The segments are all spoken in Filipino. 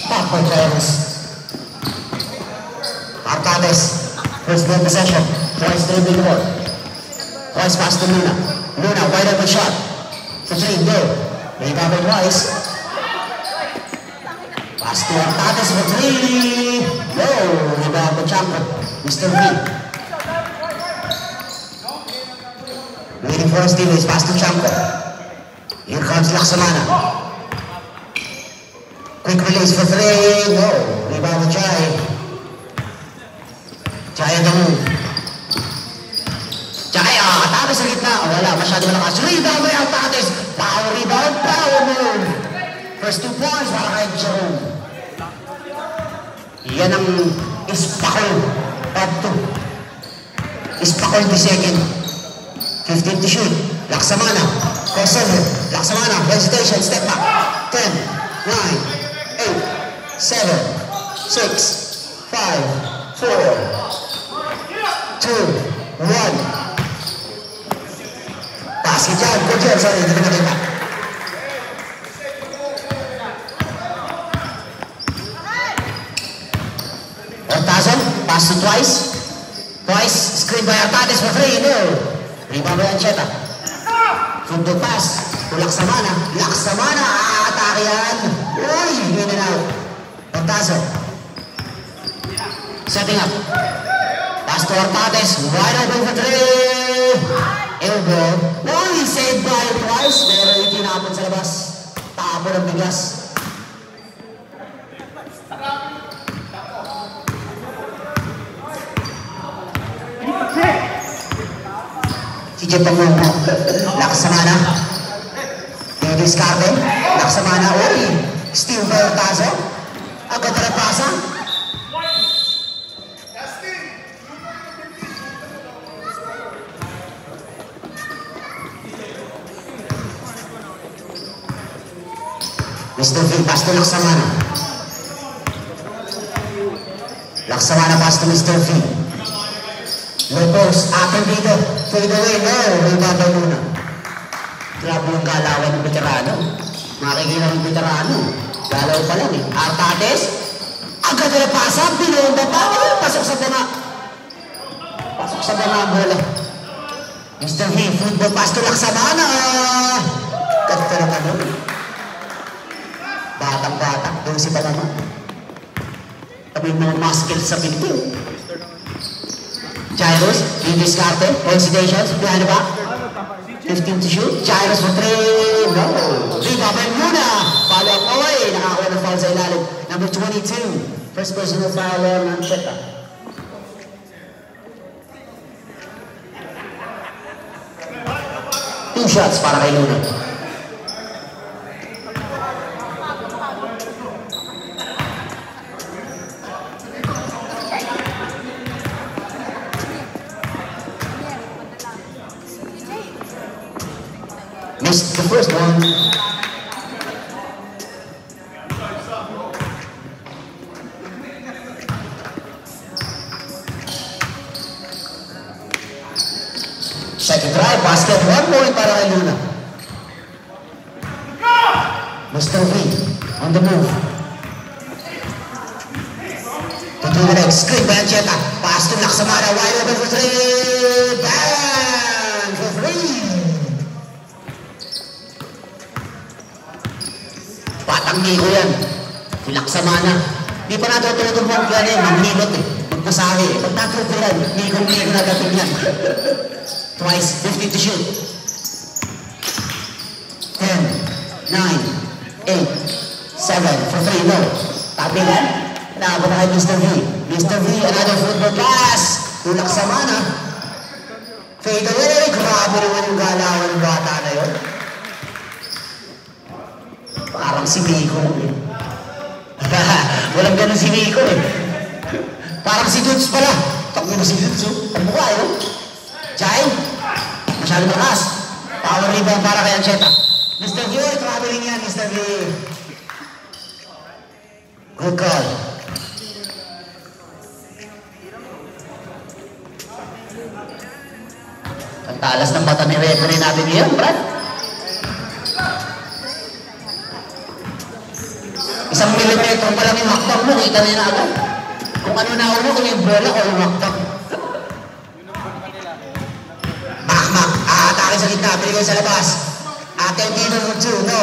Back by Jairus. Artades. First ball possession. Twice dribbling the ball. Twice pass to Luna. Luna, wide open shot. For 3, go. Rebound by Twice. Pass to Artades for 3. Go. Rebound by Champo. Mr. V. Waiting for his teammates. Pass to Champo. Here comes Laksamana. Quick release for 3. No. Rebound by Jai. Jai on the move. Jai, Artades sa gitna. Wala, masyado malakas. Rebound by Artades. Power rebound, power move. First 2 points para kay Jerome. Yan ang ispakol. Top 2. Ispakol the second. 15 to shoot. Laksamana. Crossover. Laksamana. Hesitation. Step back. 10, 9, 8, 7, 6, 5, 4, 2, 1. Basket yan. Good job. Sorry, hindi ko nakita. Ortazon. Pass to Twice. Twice. Screen by Artades for 3. No. Rebound by Ancheta. Football pass to Laksamana. Laksamana. Atake yan. Uy. In and out. Ortazon. Setting up. Pass to Artades. Wide open for 3. Elbow. Uy. Saved by Twice. Pero itinapon sa labas. Tapo ng bigas. Si Jepangongo. Laksamana. Discarte. Laksamana. Uy. Steve by Ortazon. Agad na pasa. Mr. V, pass to Laksamana. Laksamana pass to Mr. V. Low post, ating dito. Fade away, no. Rebound by Luna. Grabe yung galawan ng veterano. Makikita ng veterano. Galaw pa lang eh. Artades. Agad na pasa. Binomba pa. Pasok sa dama. Pasok sa dama ang bola. Mr. V, football pass to Laksamana. Ganito na tanong. Batang-batang. Doon si Balama. Kami mga muscles sa pinto. Jairus, Discarte, hesitations, behind the back. 15 to shoot. Jairus for 3. No. Rebound by Luna. Follow up away. Nakakuha ng foul sa ilalim. Number 22. First personal foul on Ancheta. Two shots para kay Luna. Missed the first one. Second try, basket, 1 point para kay Luna. Mr. V on the move. To do the next screen by Ancheta. Pass to Laksamana, wide open for 3. Bang! For 3. Batang Nico yan. Si Laksamana. Di pa natutulog mo yan eh. Magnilot eh. Magmasahe eh. Pag natutulog yan, Nico na dating yan. Twice, 50 to shoot. 10, 9, 8, 7, for 3, no. Tabi yan. Naabot na kay Mr. V. Mr. V, another football pass. To Laksamana. Fade away. Grabe naman yung galawan ng bata na yun. Parang si Miko eh. Walang ganun si Miko eh. Parang si Dudes pala. Takbo na si Dudes oh. Ang mukha eh. Jai. Masyado malakas. Power rebound para kay Ancheta. Mr. V, traveling yan Mr. V. Good call. Ang talas ng mata ni referee natin ngayon, Brad. Isang milimetro pa lang yung hakbang mo, kita niyo na agad. Kung ano na ulo, kung yung bola o yung hakbang. Makmak, aatake sa gitna, pinigay sa labas. Atendido for 2, no.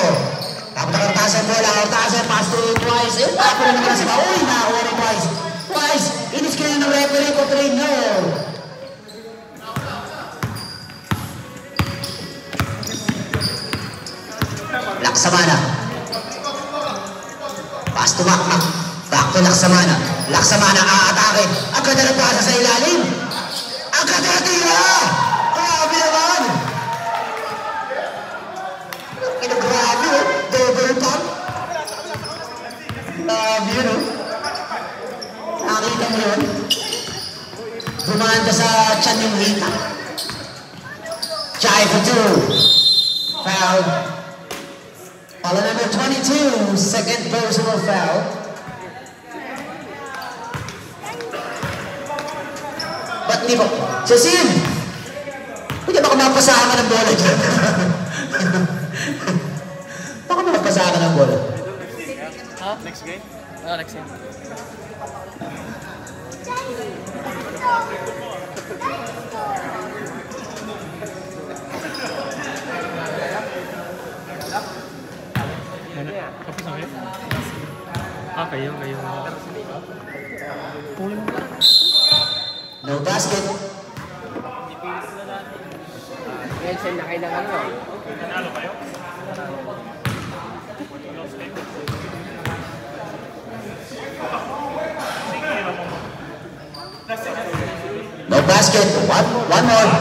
Tapos nakartasan bola, nakartasan, pass to Twice. Eh, tapo na naman sa uy, nakakuha ni Twice. Twice, inis kayo ng referee ko, 3, no. Laksamana. Pass to Makmak. Back to Laksamana. Laksamana, aatake. Agad na nagpasa sa ilalim. Agad na tira! Grabe naman! Grabe, oh. Double pump. Grabe yun, oh. Nakita mo yun? Dumaan ka sa tiyan yung hita. Jai for 2. Foul. Foul number 22. Second personal foul. Ba't di ba? Cecil! Hindi baka mapasahan ka ng bola dyan. Baka mapasahan ka ng bola. Huh? Next game? Oh, next game. Tapos na kayo? Kayo. No basket. Send na kayo ng ano. Nanalo kayo? No basket. One more.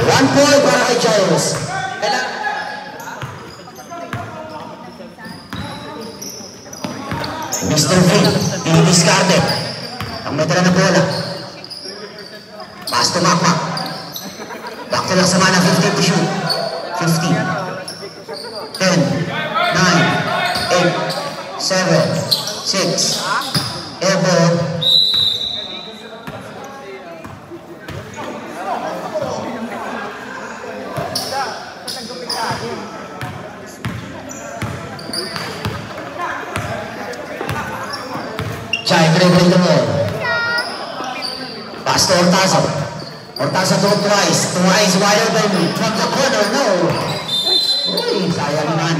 One point para kay Giles. Mr. V, diniscarte. Ang metera na bola. Pass to Makmak. Back to Laksamana, 15 to shoot. 15. 10, 9, 8, 7, 6. Airball. Chai, dribbling the ball. Pass to Hortazo. Hortazo to Twice. Twice wide open from the corner. No. Uy, sayang naman.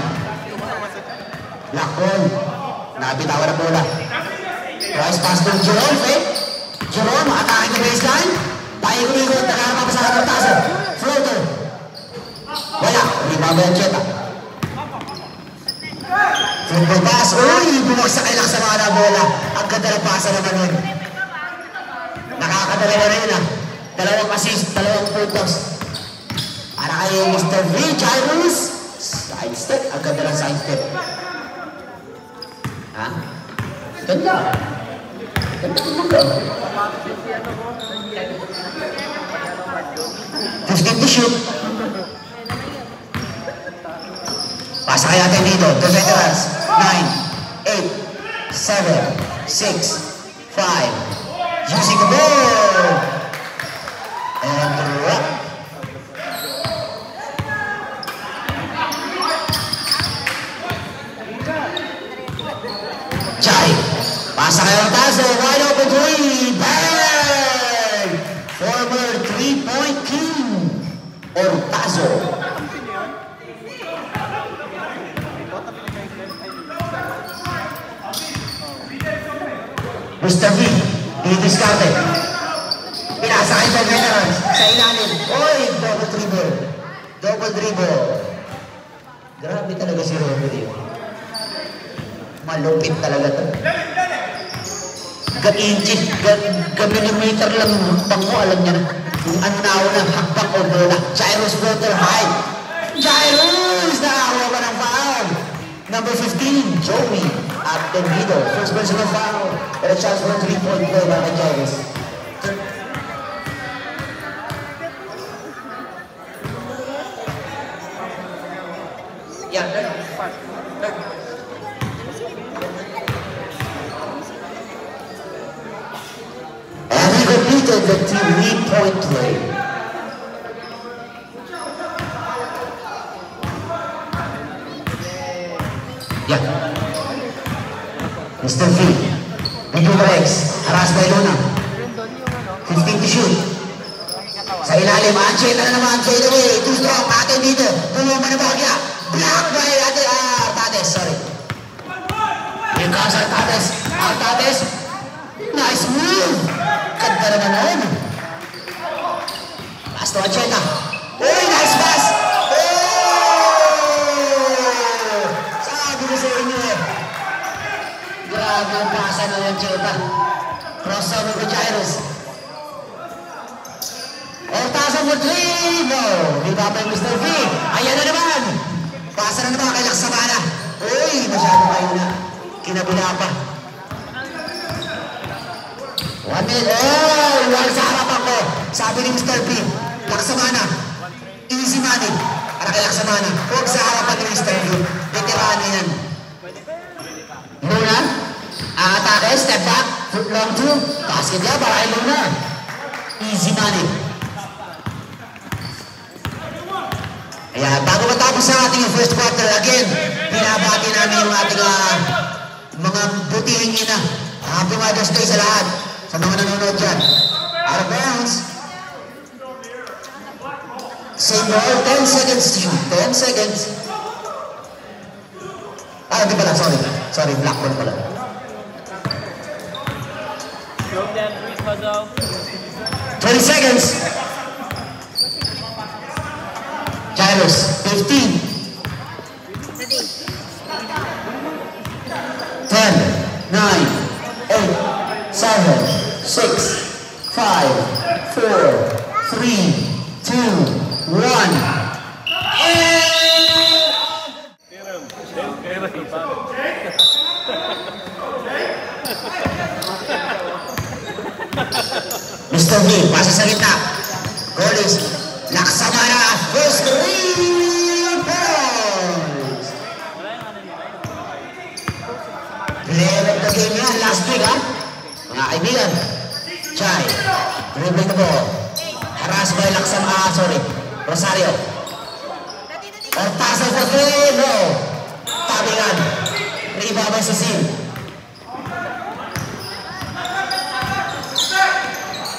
Black ball. Nabitawan na bola. Twice pass to Jerome. Jerome, atake the baseline. Paikot-ikot. Nakarama pa sa Hortazo. Floater. Wala. Rebound ang Cheta. Football pass. Uy, bumagsak kay Laksamana bola. Ang ganda ng pasa naman yun. Nakakadala na rin ah. 2 assist, 2 puntos. Para kay Mr. V. Giles. Side step. Ang ganda ng side step. Ha? Ganda. Ganda naman ka. 15 to shoot. Pasa kaya tayo dito. 2 veterans. 9, 8, 7, 6, 5. Using the ball. And drop. Chai. Pasa kaya Hortazo. Wide open three. Bang! Former 3-point king. Hortazo. Mr. V, didiskarte. Pinasa kay John Veterans sa ilalim. Oy, double dribble. Double dribble. Grabe talaga si Robert. Malupit talaga to. Ga-inches, ga-millimeter lang yung hakbang mo. Alam niya na kung ano na ako ng hakbang o bola. Jairus floater high. Jairus! Nakakuha ka ng foul. Number 15, Joey Atendido. First personal foul. And a chance for a 3-point play by Jairus. Yeah, third. And he completes completed the 3-point play. Yeah. Mr. V. Video Rex. Harass by Luna. 15 to shoot. Sa ilalim, Anche na naman. Fade away. Too strong. Ate dito. Tumama na bagya. Block by Ate Artades. Sorry. Here comes Artades. Artades. Nice move. Ganda naman noon. Pass to Ancheta. Uy, nice pass. Sabi ko sa inyo eh. Grabe ang pasa ng Ancheta. Crossover with Jairus. Ortazo for 3. No. Riba pa yung Mr. V. Ayan na naman. Pasa na naman kay Laksamana. Uy, masyado kayo na. Kinabila pa. 1 minute. Oh, wala sa harapan ko. Sabi ni Mr. P. Laksamana. Easy money. Para kay Laksamana. Huwag sa harapan ni Mr. P. Veterano yan. Luna. Atake. Step back. Foot long 2. Basket niya para kay Luna. Easy money. Ayan, bago matapos ang ating first quarter, again, pinabati namin yung ating mga butihing ina. Happy Mother's Day sa lahat, sa mga nanonood dyan. Out of bounds. Same ball, 10 seconds to shoot. 10 seconds. Ah, hindi pala, sorry. Sorry, black ball pala. 20 seconds. Jairus, 15. 10, 9, 8, 7, 6, 5, 4, 3, 2, 1. Mr. V, pasa sa gitna. Goal is Laksamana, first 3 points. Player of the game yan, last week ha. Mga kaibigan. Chay, dribbling the ball. Harass by Rosario. Ortazo for 3, no. Tabingan. Rebound by Cecil.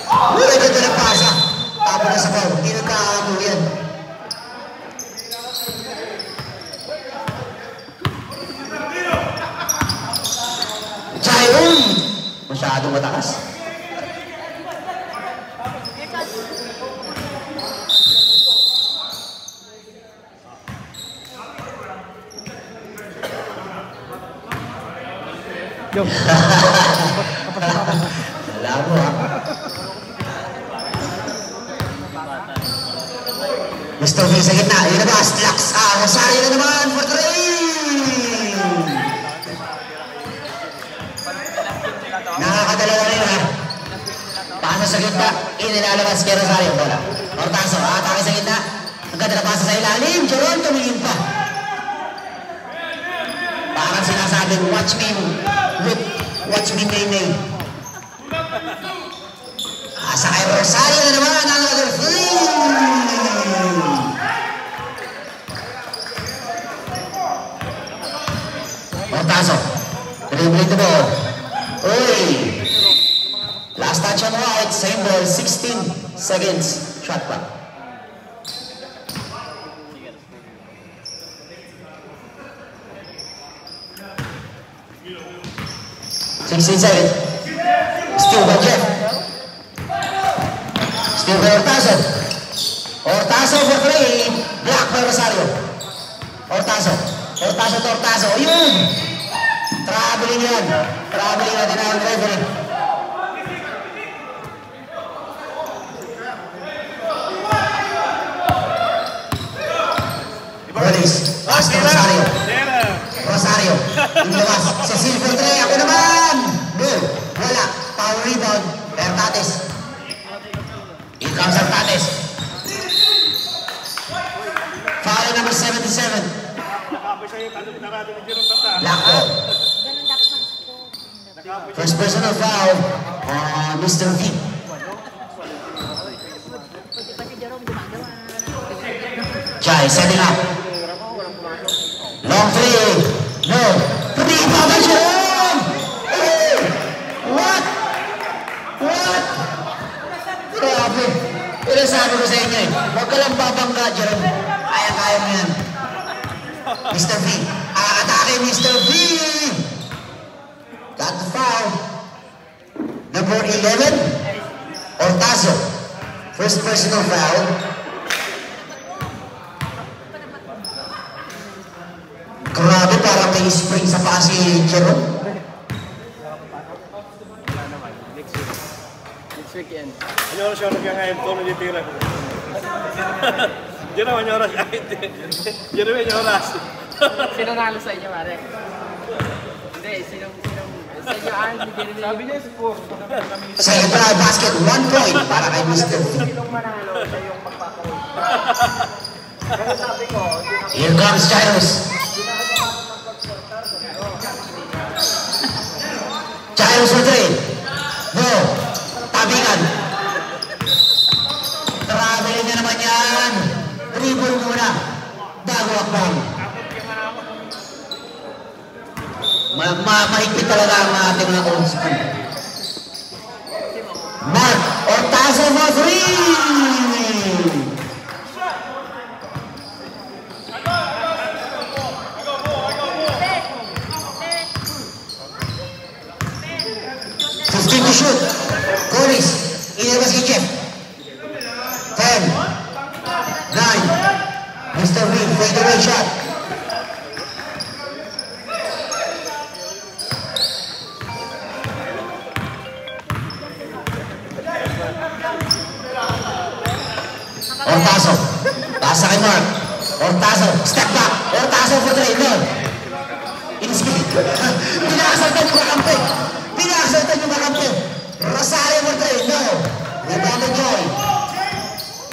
Wala ganda ng pasa. Tapo na sa ball. Hindi nagkakamu yan. Chay, uy! Masyadong matakas. Alam mo ha. Mr. V sa gitna, ilabas, Lax, Rosario na naman for 3! Nakakadalawa rin ha. Pasa sa gitna, inilalabas kay Rosario. Bola. Ortazo, atake sa gitna. Ang ganda na pasa sa ilalim, Jeron tumingin pa. Parang sinasabing, watch me, Nene. Asa kay Rosario na naman, another 3! Ortazo, dribbling the ball. Uy! Last touch on right, same ball, 16 seconds, shot clock. Seconds. Still by Jeff. Still by Ortazo. Ortazo for 3. Block by Rosario. Ortazo to Ortazo. Ayun! Traveling yan. Traveling natin ang referee. Release. Pass to Rosario. Rosario. Inilabas. Cecil for 3. Ako naman! Good. Wala. Power rebound. Artades. Here comes Artades. Foul number 77. Black ball. First personal foul on Mr. V. Chai setting up. Long three. No. Rebound Jerome! What? What? Grabe. Pero sabi ko sa inyo eh, huwag ka lang babangga, Jerome. Kaya-kaya mo yan. Mr. V. Atake, Mr. V! Got the foul. Number 11, Ortazo. First personal foul. Grabe, parang may spring sa paa si Jerome. Next weekend. Ano oras siya nag-ngayon? Tono di tira. Diyan naman yung oras. Diyan naman yung oras. Sino nalo sa inyo, pare? Hindi, sino sa inyo, hindi. Sabi niya, score. Central basket, 1 point para kay Mr. V. Sinong manalo, siya yung magpapawin. Pero sabi ko, Here comes Jairus. Jairus for three. No. Tabingan. Traveling na naman yan. Dribble muna. Bago akbang. Mahigpit talaga ang ating mga old school. Mark Ortazo for three. 15 to shoot. Coris. Inilabas kay Jeff. 10. 9. Mr. V. Fade away shot. Ortazo. Pasa kay Mark. Ortazo. Step back. Ortazo for three. No. Iniskip. Pinakasaltan yung kakampi. Pinakasaltan yung kakampi. Rosario for three. No. Rebound Joy.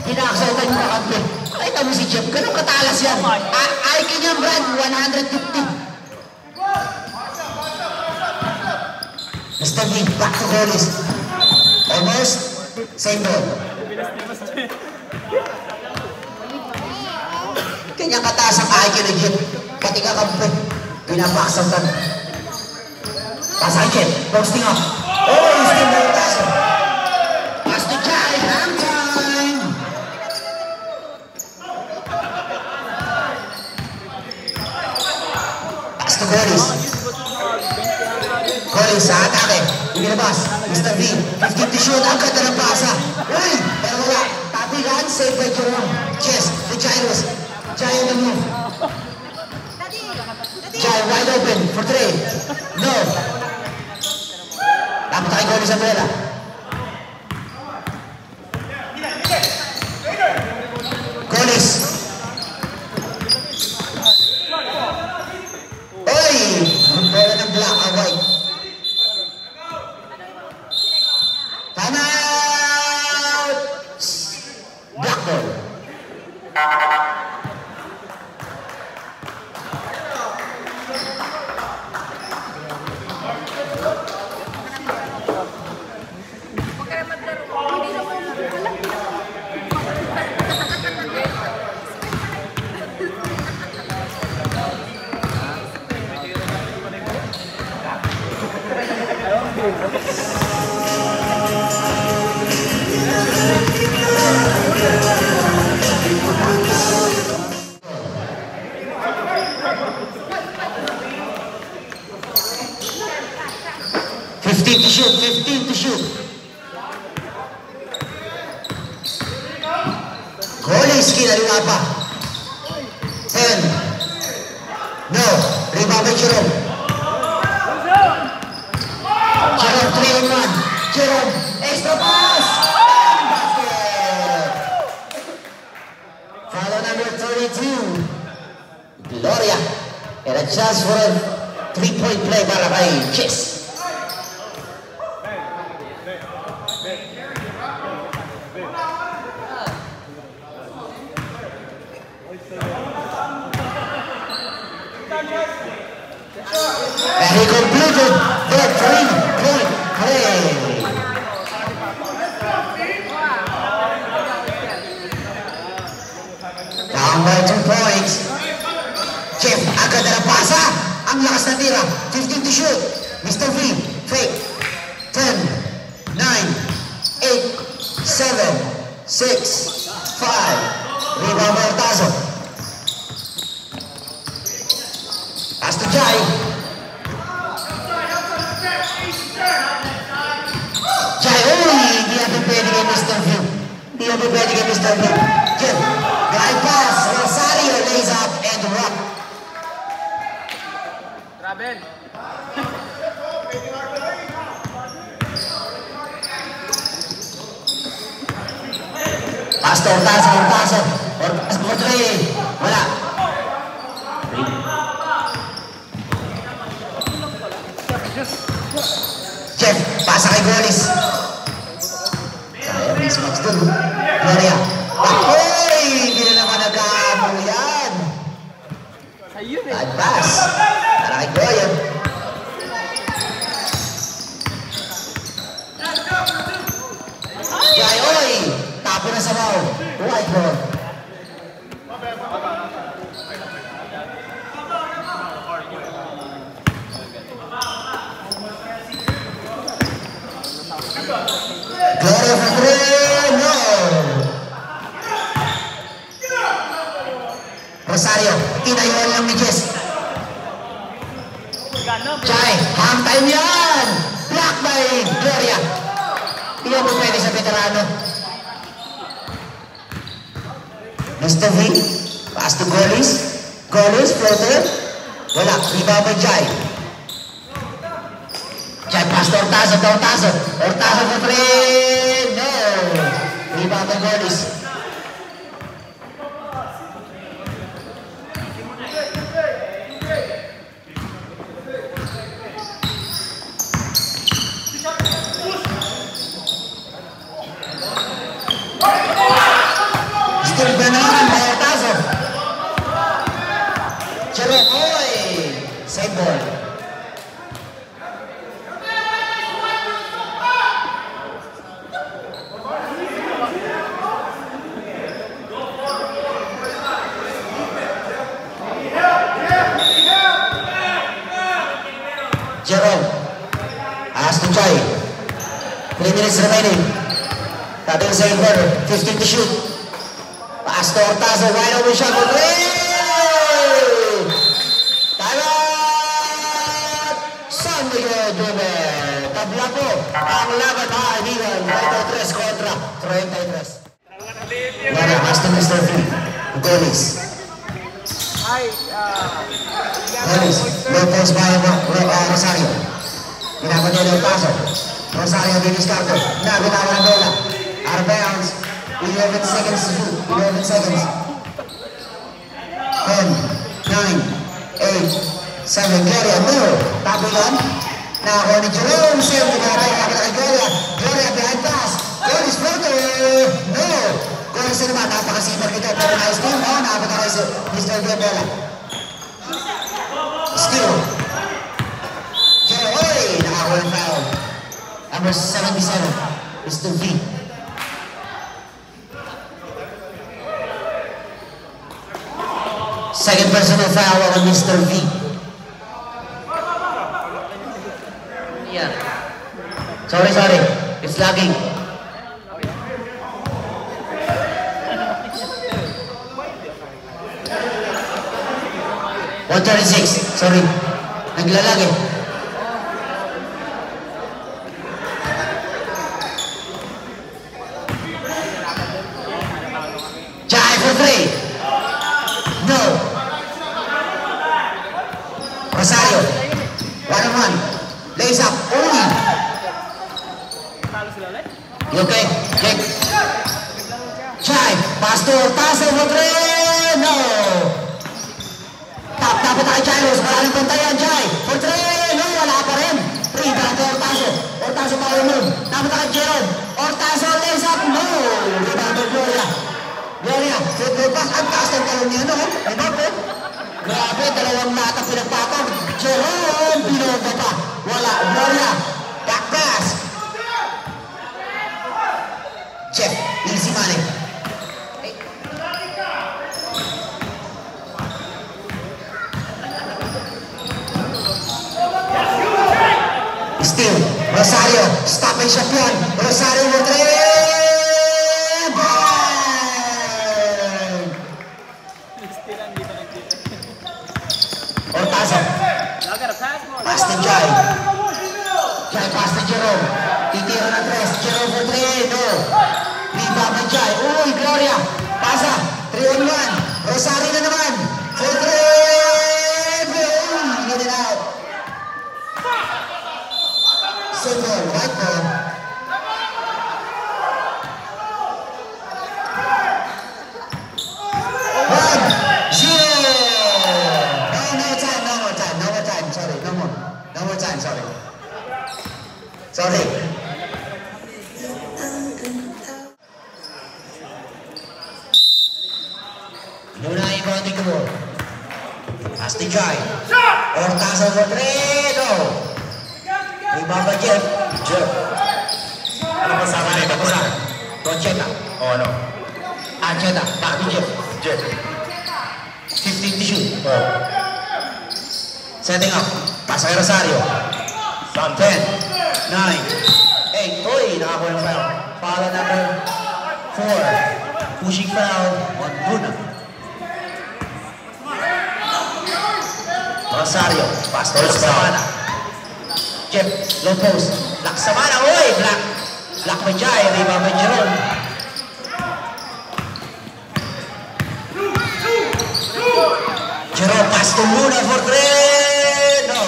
Pinakasaltan yung kakampi. Ay, tamo si Jeff. Ganun katalas yan. IQ niya, Brad. 150. Mr. V. Back to Coris. Almost. Same ball. Kanya kataas ang IQ na Jeff. Pati kakampi. Pinapaksaltan. Pasa kay Jeff. Posting up. Oh, still no pass. Pass to Chai. Half time. Pass to Coris. Coris sa atake. Inilabas. Mr. V. 50 to shoot. Ang ganda ng pasa. Uy! Pero wala. Tapigan. Save by Jerome. Chess. To Jairus. Jai on the move. Jai wide open for three. No. Dapat kay Coris ang bola. Coris. Oy! Bola ng black and white. Time out! Black ball. Fifteen to shoot. Coris kinalima pa. 10. No. Rebound by Jerome. Jerome 3 on 1. Jerome. Extra pass. And basket. Follow number 32. Gloria. And a chance for a 3-point play para kay Chess. And he completed the 3-point play. Down by 2 points. Jeff, agad na pasa. Ang lakas na tira. 15 to shoot. Mr. V, fake. 10, 9, 8, 7, 6, 5. Rebound by Ortazo. Pass to Jai. Jai, hindi natin pwede kay Mr. V. Hindi natin pwede kay Mr. V. Jeff, glide pass. Rosario lays up and rock. Travel. Pass to Ortazo, Ortazo for 3. Wala. Jeff, pasa kay Golis. Mismatch dun. Gloria. Akoy! Hindi na naman nag-aamo yan. Ayun eh. Bad pass. Para kay Goyen. Jai, oy! Tapo na sa mau. White ball. Gloria for 3. No! Rosario, tinayuan lang ni Jess. Jai, hang time yan! Block by Gloria. Hindi mo pwede sa veterano. Mr. V, pass to Golis. Golis, floater. Wala, rebound by Jai. Jai, pass to Ortazo, Ortazo. Ortazo for 3. No! Rebound by Golis. Still ganahan by Ortazo. Jerome, oy! Save ball. Jerome. Pass to Jai. 3 minutes remaining. Tabi sa second quarter. 15 to shoot. Pass to Ortazo. Wide open shot for 3. Time out! San Miguel Dume. Tabla po. Ang laban mga kaibigan. 33 kontra 33. Wala. Pass to Mr. V. Golis. Ay, Golis. Low post by Rosario. Ginagawa niya ng paso. Rosario diniscarded. Nabitawa ng bola. Out of bounds. 11 seconds to shoot. 11 seconds. 10, 9, 8, 7. Gloria, no. Tapo yan. Nakakuha ni Jerome. Save. Ginagawa niya kay Gloria. Gloria behind pass. Golis floater. No. Golis na naman. Napakasipar nito. Pero nice team. Oh, nakapita kayo sa Mr. Gloria. Steal. Jerome, oy. Nakakuha ng foul. Number 77. Mr. V. Second personal foul on Mr. V. Yeah. Sorry. It's lagging. $136. Sorry. Naglalag eh. Jai for 3. No. Rosario. 1-on-1. Lays up. Only. You okay? Kick. Jai. Pass to Ortazo for 3. No. Dapat tayo Jai. Maraming bantayan Jai. For 3. No. Wala pa rin. Rebound to Ortazo. Ortazo pa rin nun. Dapat tayo Jerome. Ortazo lays up. No. Rebound to Gloria. Gloria, football pass. Ang taas ng talong niya, no? Diba po? Grabe, dalawang mata pinagpapag. Jerome, pinova pa. Wala. Gloria, back pass. Jeff, easy money. Stop and shot yan. Rosario for three. Ortazo. Pass to Jai. Jai pass to Jerome. Titira ng tres. Jerome for three. No. Rebound ng Jai. Uy, Gloria. Pasa. 3-on-1. Rosario na naman. For three. Get it out. Simple. Right ball. Sorry. Muna yung bounding ko. Asti Jai. Ortazo for three. No. Rebound by Jeff. Jeff. Ano ba sama na ito? Concheta. O ano? Ancheta. Back to Jeff. Jeff. 15 to shoot. Oh. Setting up. Pasa kay Rosario. 10, 9, 8. Uy, nakakuha ng foul. Foul number 4. Pushing foul on Bruna. Rosario. Pass to Laksamana. Jeff, low post. Laksamana. Uy, block. Block by Jai. Rebound by Jerome. Jerome, pass to Bruna for 3. No.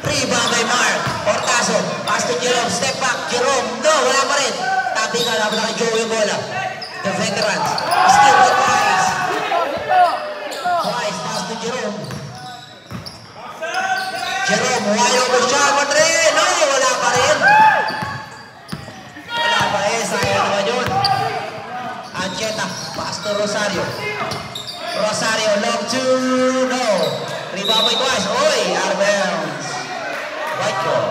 Rebound by Mark. Ortazo. Pass to Jerome. Step back. Jerome. No, wala pa rin. Tabi ka na kay Joey yung bola. The veterans. Still with twice. Twice. Pass to Jerome. Jerome. Wide open shot for 3. No, wala pa rin. Wala pa rin. Sayang naman yun. Ancheta. Pass to Rosario. Rosario. Long two. No. Rebound by twice. Oy, out of bounds. White ball.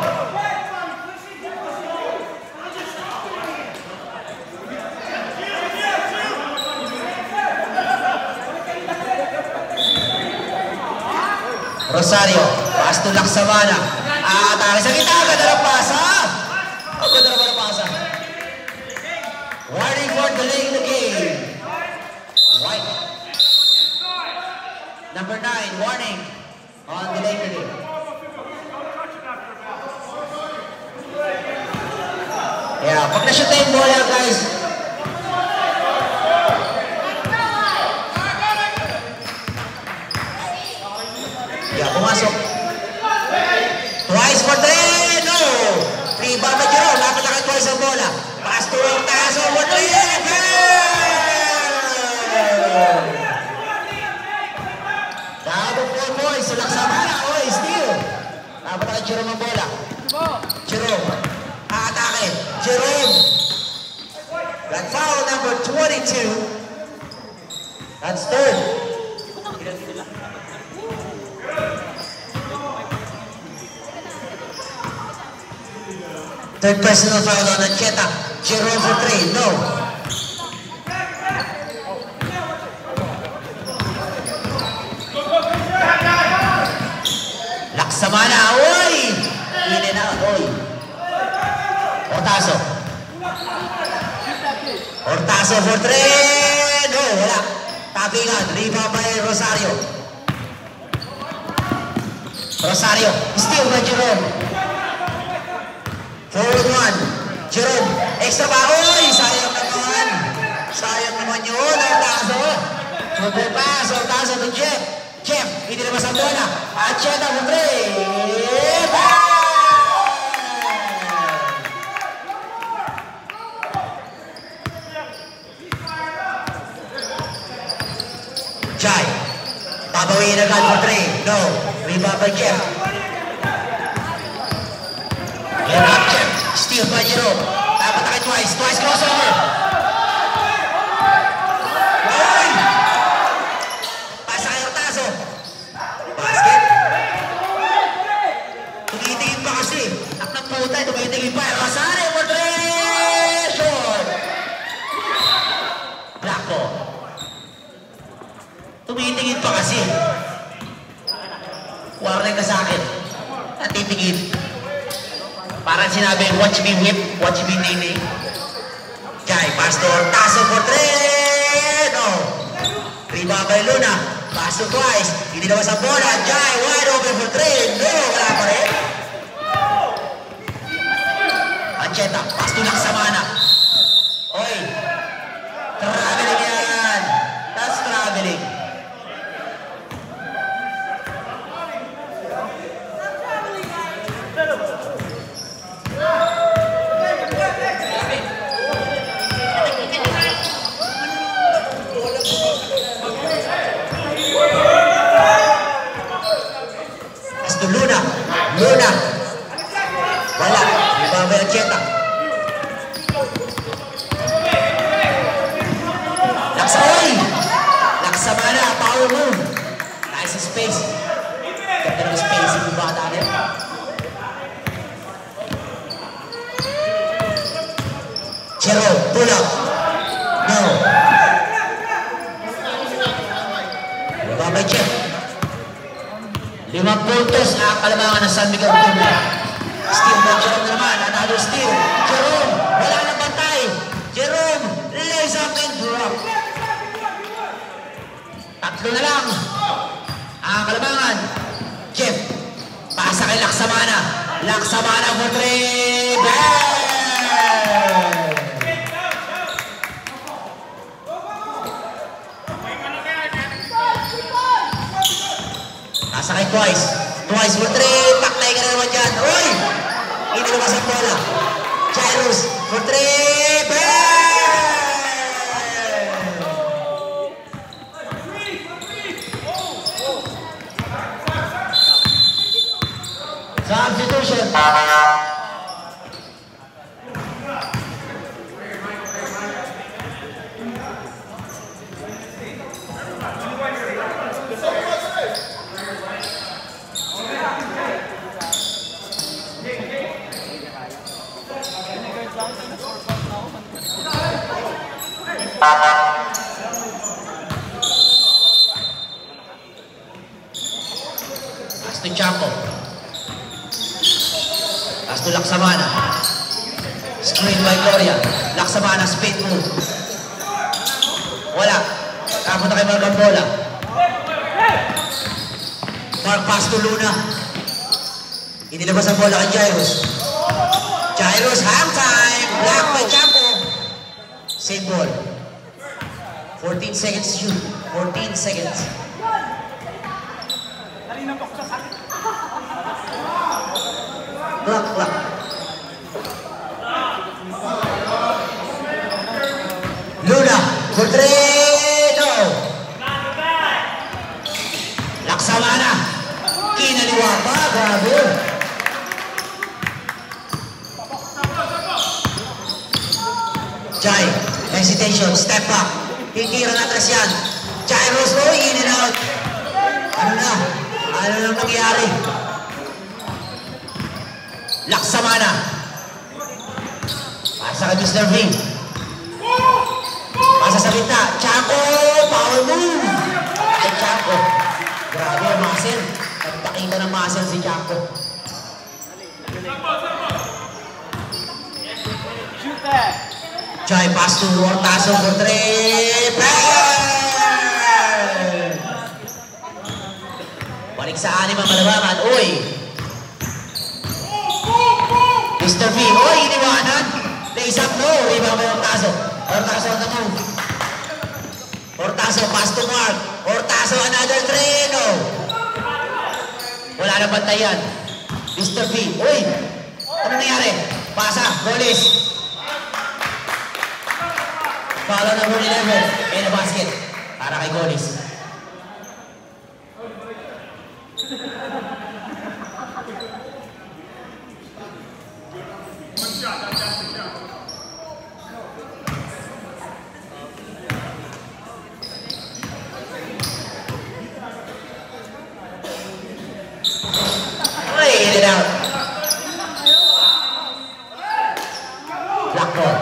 Rosario, pass to Laksamana. Atake sa kita, ganda ng pasa. Ang ganda naman ng pasa. Warning for delaying the game. White. Number 9, warning on delaying the game. Yeah, pag na-shoot na yung bola, guys. Yeah, pumasok. Twice for 3. No! Rebound by Jerome. Dapat na twice ang bola. Pass to Ortazo for 3. Dapat 4 points. Sulak sa mana. Oy, steal. Dapat na Jerome ang bola. Jerome. Atake. Jerome. That foul number 22. That's third. Third personal foul on Ancheta. Jerome for 3. No. Laksamana. Oy! In and out. Oy. Ortazo. Ortazo for 3. No, wala. Tabingan. Rebound by Rosario. Rosario. Steal by Jerome. Forward 1. Jerome. Extra ba? Oy! Sayang naman. Sayang naman yun. Ortazo. Super pass. Ortazo to Jeff. Jeff. Hindi naman sa bola. Ancheta for 3. Jai. Babawin agad for 3. No. Rebound by Jeff. Get up, Jeff. Steal by Jerome. Dapat na twice. Twice crossover. One. Pasa kay Ortazo. Basket. Tumitingin pa kasi. Naknang puta. Tumitingin pa. Rosario for 3. Short. Black ball. Tumitingin pa kasi. Warning ka sa akin. At titingin. Para sinabi, watch me whip, watch me nene. Jai, Pastor, taso for three! No! Rebound by Luna. Paso twice. Hindi naman sa bola. Jai, wide open for three. No! Wala pa rin. Ancheta, pass to Laksamana. Oy! Traveling yan! That's traveling. Luna. Wala. Ibang may Ancheta. Laksaoy! Laksamana. Power move. Nice space. Ganda ng space. Yung bata niya. Chero. Pull up. No. Ibang may Jeff. 5 puntos ang kalamangan ng San Miguel Bumba. Steal by Jerome naman. Another steal. Jerome. Wala nang bantay. Jerome. Lays up and drop. 3 na lang. Ang kalamangan. Jeff. Pasa kay Laksamana. Laksamana for 3. Bang! Sakay twice. Twice for 3. Paklay ka na naman dyan. Uy! Hindi naman sa bola. Jairus for 3. Bang! Substitution. Asto Chapo. Asto Laksamana. Screen by Gloria. Laksamana, speed move. Wala. Kapunta kay Mark Bola. Mark pass to Luna. Hindi labas ang bola kay Jairus. Jairus, half time. Black by Chapo. Same ball. 14 seconds shoot. 14 seconds. Clock. Luna for 3. No. Laksamana. Kinaliwa pa. Grabe. Jai. Hesitation. Step back. Titira na atras yan. Jairus, in and out. Ano na nangyari? Laksamana. Pasa kay Mr. V. Pasa sa bita. Chaco. Power move. Ay, Chaco. Grabe ang muscle. Nagpakita ng muscle si Chaco. Jai pass to Ortazo for 3. Bang! Balik sa 6 ang malabangan. Uy! Mr. V. Uy, iniwanan. Lays up, no. Rebound by Ortazo. Ortazo on the move. Ortazo pass to Mark. Ortazo another 3. No. Wala na bantayan. Mr. V. Uy! Ano nangyari? Pasa. Goalies. Follow number 11 in the basket para kay Golis. In and out. Black ball.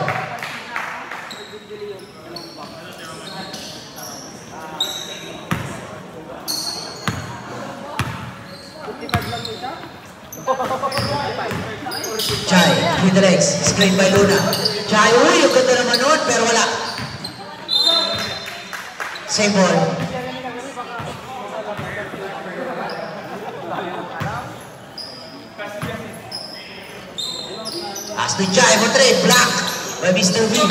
Chai, with the legs. Screen by Luna. Chai, uy, yung ganda naman nun, pero wala. Same ball. As to Chai for 3, block by Mr. V.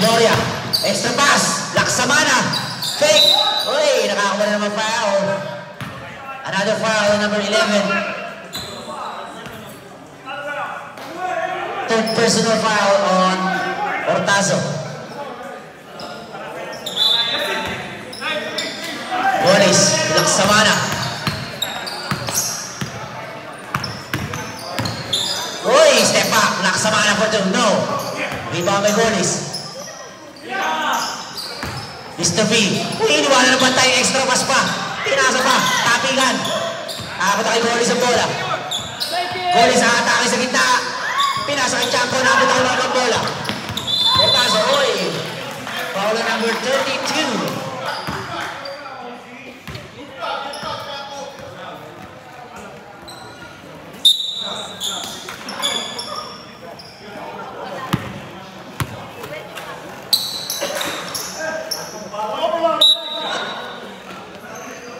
Gloria, extra pass, Laksamana, fake. Uy, nakakuha na naman foul. Another foul, number 11. Third personal foul on Ortazo. Gonis, Laksamana. Uy, step back, Laksamana for 2, no. Rebound by Gonis. Mr. V, iniwala na ba tayong extra pass pa? Pinasa pa, tapingan. Abot kay Golis ang bola. Golis ang atake sa gitna. Pinasa kay Chanko, nabot ang mga bola. Ortazo, oy. Foul number 32.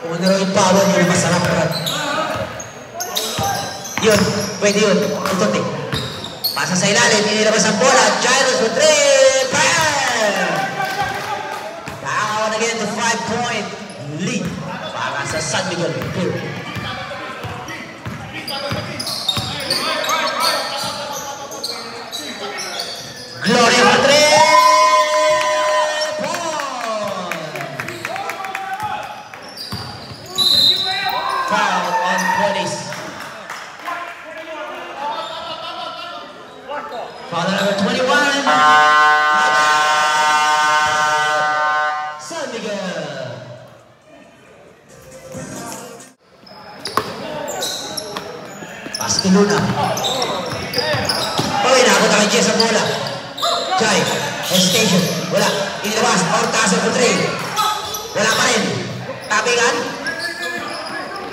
Kung ano yung power yun, masarap rin. Yun, pwede yun. Tutot eh. Pasa sa ilalim, inilabas ang bola. Gyros for 3. Bam! Nakakawan again to 5-point lead para sa San Miguel. Gloria for 3. Foul on Gonis. Foul number 21. San Miguel. Pass to Luna. Uy, nakakot ang Jess ang bola. Jai, hesitation. Wala. Inilabas. Ortazo for 3. Wala pa rin. Tapingan.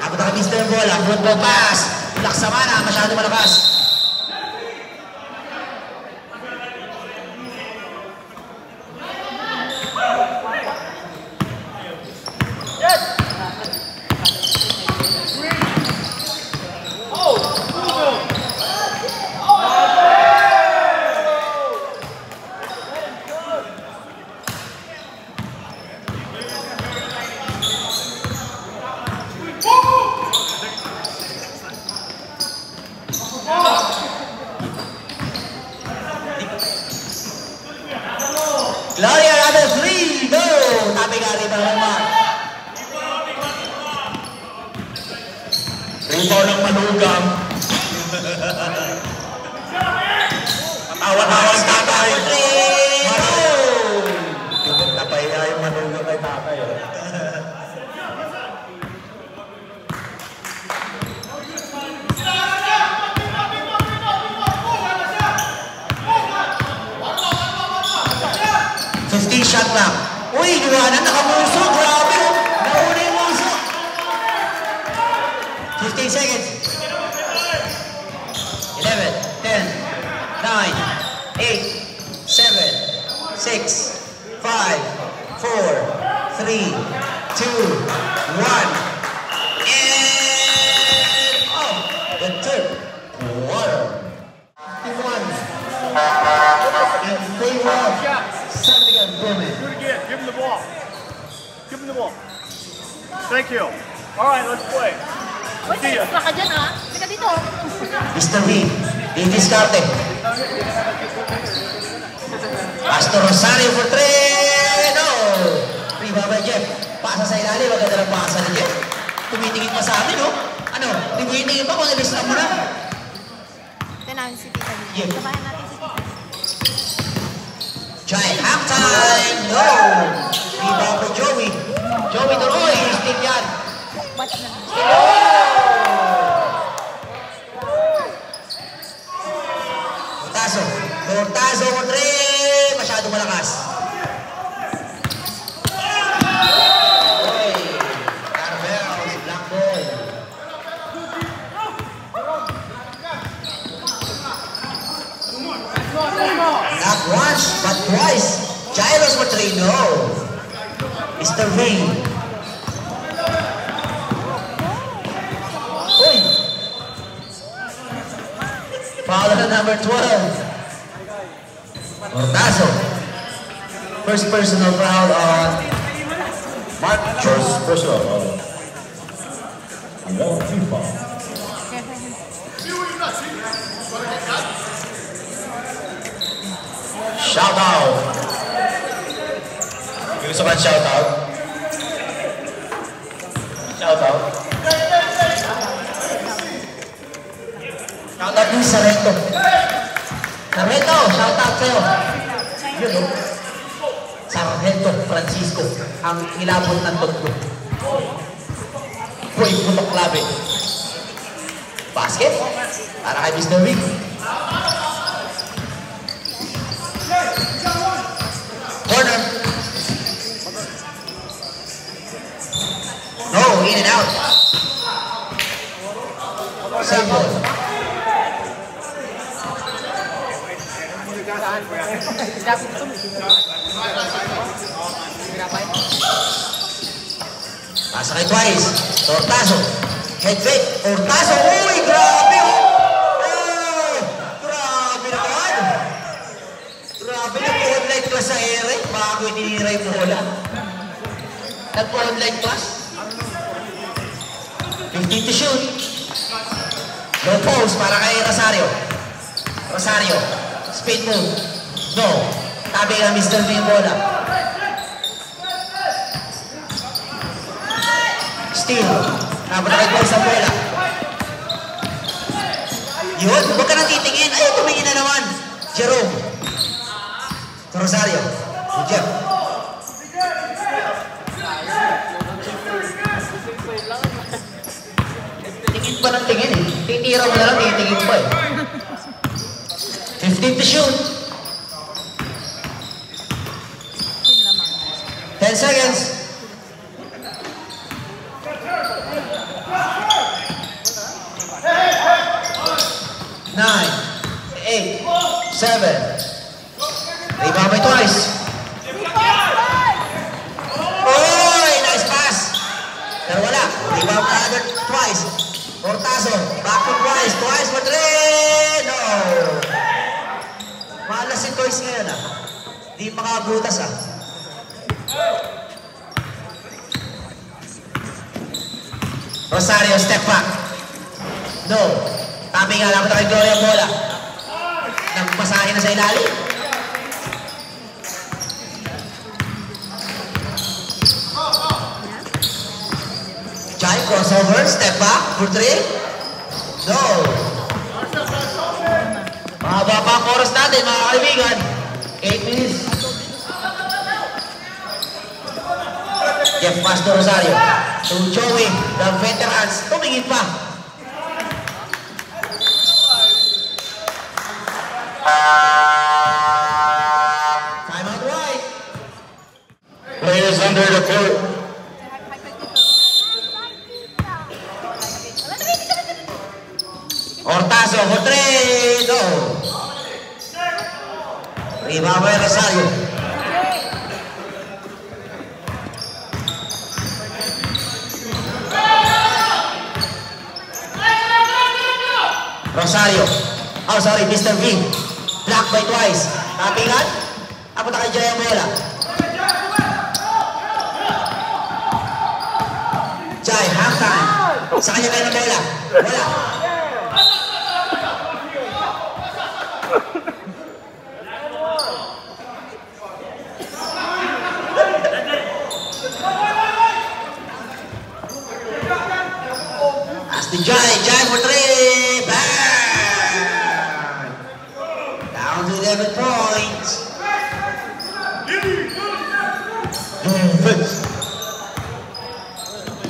Abot ang Mr. Bola, football pass. Laksamana, masyado malakas. Gloria, another 3. No! Tapi nga rin ang mark. Rebound ng manugang. Awan-awan tatay. 3. No! Napahiya yung manugang kay tatay. Shot lang. Uy, Luana, nakamuso. Grabe, oh. Nauna yung muso. 15 seconds. 11, 10, 9, 8, 7, 6, 5, 4, 3, 2, 1. And off the third quarter. 51. In favor of San Miguel Women. Do it again. Give him the ball. Give him the ball. Thank you. All right, let's play. Uy, extra ka dyan ha. Teka dito. Mr. V, didiskarte. Pastor Rosario for 3. No! Rebound by Jeff. Pasa sa ilalim. Maganda ng pasa ni Jeff. Tumitingin pa sa amin, no? Ano? Tumitingin pa kung ilistan mo na. Tinahin si Tita. Yeah. Sabayan natin si Tita. Try halftime. No! Rebound by Joey. Joey tuloy. Stick yan. Watch na. Ortazo for 3. Masyado malakas. Uy. Carveros. Black Not once, but twice. Gyros for 3, no. Mr. V. Uy. Foul na number 12. Ortazo. First personal foul on Mark. First personal. Team foul. Shout out. Gusto man shout out? Shout out? Shout out din sa Reto. Reto, shout out sa'yo. Yun o. Sargento Francisco, ang kilabot ng totoo. Boy, putok labi. Basket, para kay Mr. Wick. Corner. No, in and out. Save ball. Pasa kay Twice. Ortazo. Head fake. Ortazo. Uy, grabe oh. Oh, grabe naman. Grabe, nag-online class sa ere. Baka ko itinira yung bola. Nag-online class. 15 to shoot. Low post para kay Rosario. Rosario. Spin move. No. Tabi na Mr. V yung bola. Steal. Nabot na kay Twice ang bola. Yun. Huwag ka nang titingin. Ay, tumingin na naman. Jerome. Rosario. Good job. Tingin pa ng tingin eh. Titira mo na lang, titingin pa eh. 15 to shoot. 10 seconds. 9, 8, 7. Rebound by Twice. Oy, nice pass. Pero wala. Rebound na agad Twice. Ortazo. Back to Twice. Twice for 3. No. Malas si Twice ngayon ah. Di makabutas ah. Rosario, step back. No. Tabi nga lang kay Gloria bola. Nagpasahin na sa ilalim. Jai, crossover, step back for 3. No. Mahaba pa ang oras natin, mga kaibigan. 8 minutes. Jeff pass to Rosario. To Joey, the veterans. Tumingin pa. Time out wide. Players under the court. Ortazo for 3. No. Rebound by Rosario. Rosario. Oh, sorry, Mr. V. Block by Twice. Tapingan. Apunta kay Jaya bola. Jai, half time. Sa kanya kayo ng bola. Bola. As the Jai for 3. Bang! Down to 11 points.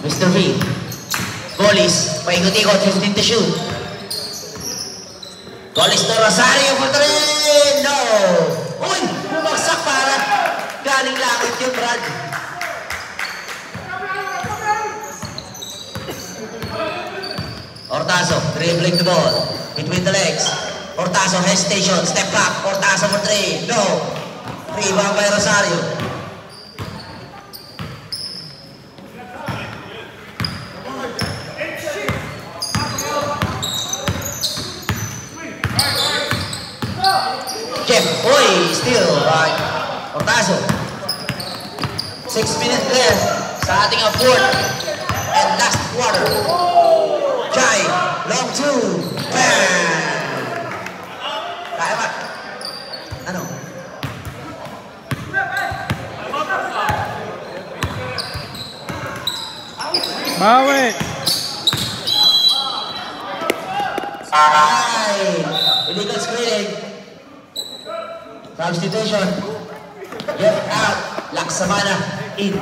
Mr. V. Goalies. Paikot-ikot. 15 to shoot. Goalies to Rosario for 3. No! Uy! Bumagsak para galing langit yung Brad. Ortazo, dribbling the ball between the legs. Hortazo, hesitation, step back. Hortazo for 3. No. Rebound by Rosario. Jeff, oy, still by Hortazo. 6 minutes left sa ating fourth and last quarter. Jai, long 2. Bang! Kaya ba? Ano? Bawi! Ay! Illegal screening. Substitution. Get out. Laksamana. In.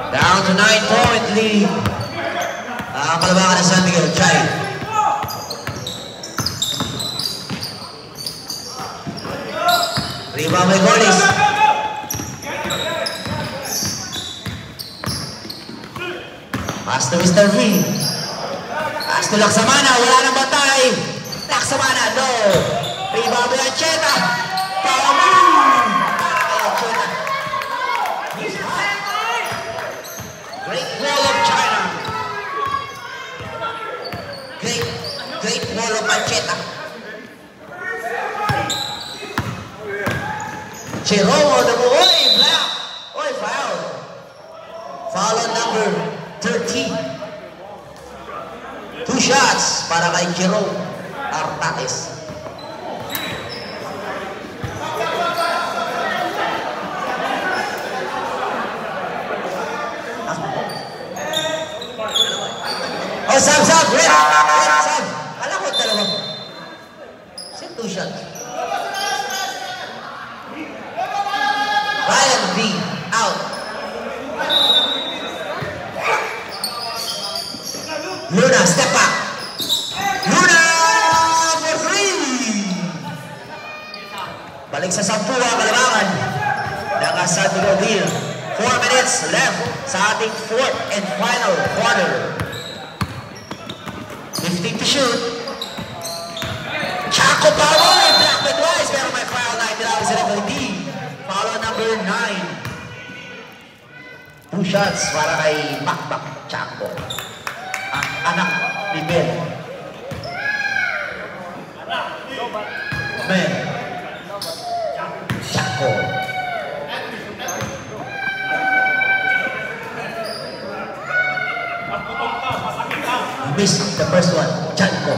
Down to 9-point lead. Ang kalabangan ng San Miguel. Chai. Rebound by Gordes. Pass to Mr. V. Pass to Laksamana. Wala nang batay. Laksamana. No. Rebound by Ancheta. Power move. Ancheta. Great wall of China. Great wall of Ancheta. Jeromo, oy, black. Oy, foul. Foul on number 13. 2 shots para kay Jerome Artates. Oh, sub, red, sub. Alam ko dalawa. Set 2 shots. Ryan B. out. Luna, step back. Luna for 3. Balik sa 10 ang kalabangan. Nakasan to deal. 4 minutes left sa ating fourth and final quarter. 15 to shoot. Chaco Power, block by twice, pero may foul line nila sa level D. Foul number 9. 2 shots para kay Bakbak Chaco. Ang anak ni Ben. Ben. Chaco. He missed the first one. Chaco.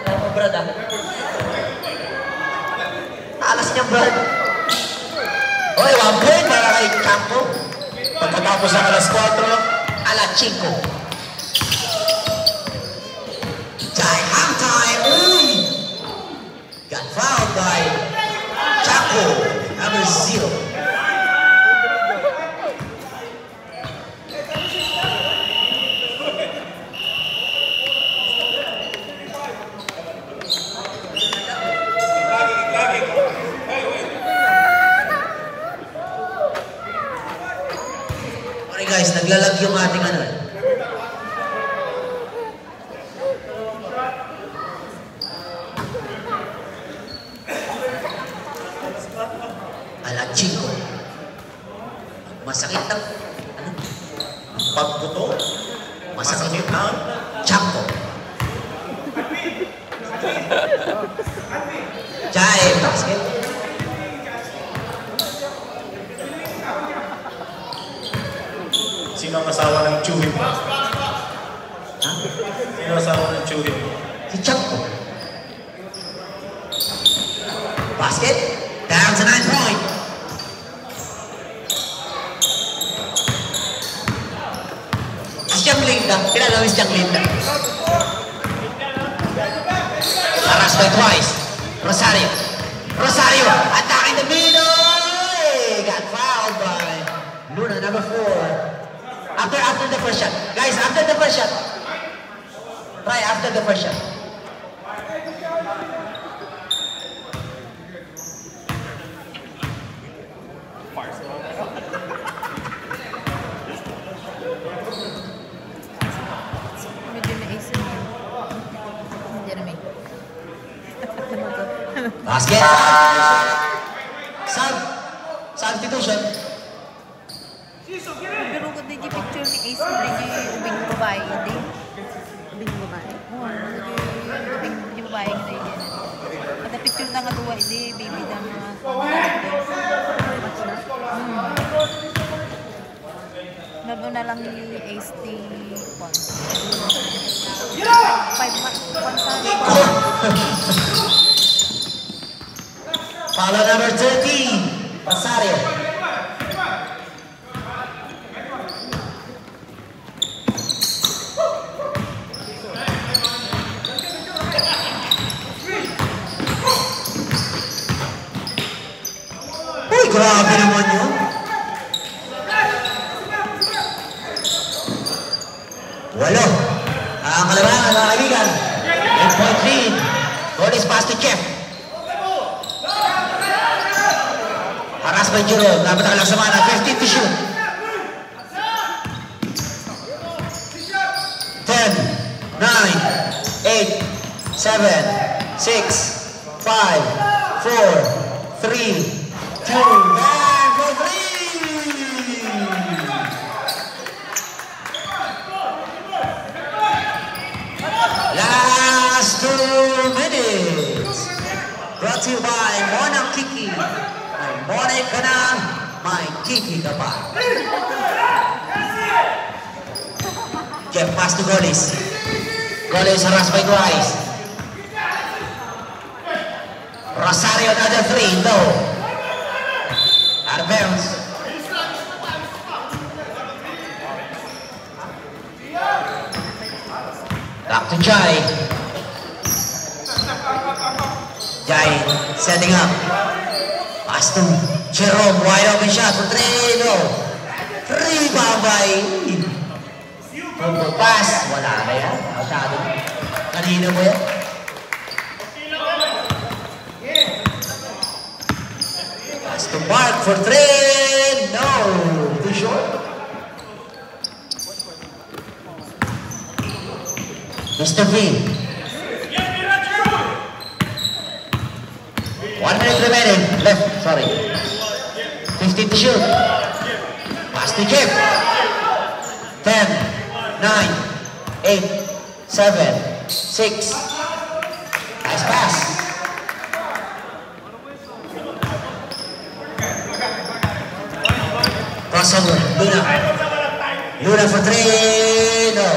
Alam mo, Brad, ah? Alas niya, Brad. Oy, 1 point para kay Chaco. Pagkatapos ng alas 4, alas 5. Time, half time. Uy! Got fouled by Chaco, number 0. Guys, naglalag yung ating ano. Alas 5. Masakit ang ano? pagbuto, Masakit ang Chaco. Jai, basket. sino ang asawa ng Chuhip? Ha? Sino ang asawa ng Chuhip? Si Chaco. Basket. Down to 9 point. Si Chang Linda. Kilala mo si Chang Linda. Aras by twice. Rosario. Rosario. Attacking the middle. Got fouled by Luna, number 4. After the first shot. Guys, after the first shot. Try after the first shot. Medyo na ace mo. Jeremy. Basket! Substitution. Pero kung di picture ni ace mo, di ubing babae, di? Ubing babae? Oo, ubing babae nga na yun. At picture na nga duwa, di, baby na nga. Lalo na lang ni ace di Pon. 5 months, Pon sa Follow number 13, Rosario. Uy, grabe naman yun. Walo. Ang kalabangan, mga kaibigan. 8-point lead. Goal is pass to Jeff. Haras by Jerome. Dapat ang lang sa mana. 15 to shoot. 10, 9, 8, 7, 6, 5, 4, 3, 2, and for 3! Last 2 minutes. Brought to you by Monang Kiki. May Monay ka na, may Kiki ka pa. Jeff pass to Golis. Golis harassed by Grice. Rosario another 3, no. Out of bounds. Back to Jai. Jai setting up. Pass to Jerome, wide open shot for 3, no. 3 babay. Pumple pass, wala na yan. Masyado. Kanina mo yan. Pass to Mark for 3, no. Too short. Mr. V. 1 minute remaining. Left, sorry. 15 to shoot. Pass to Jeff. 10, 9, 8, 7, 6. Nice pass. Crossover. Luna. Luna for 3. No.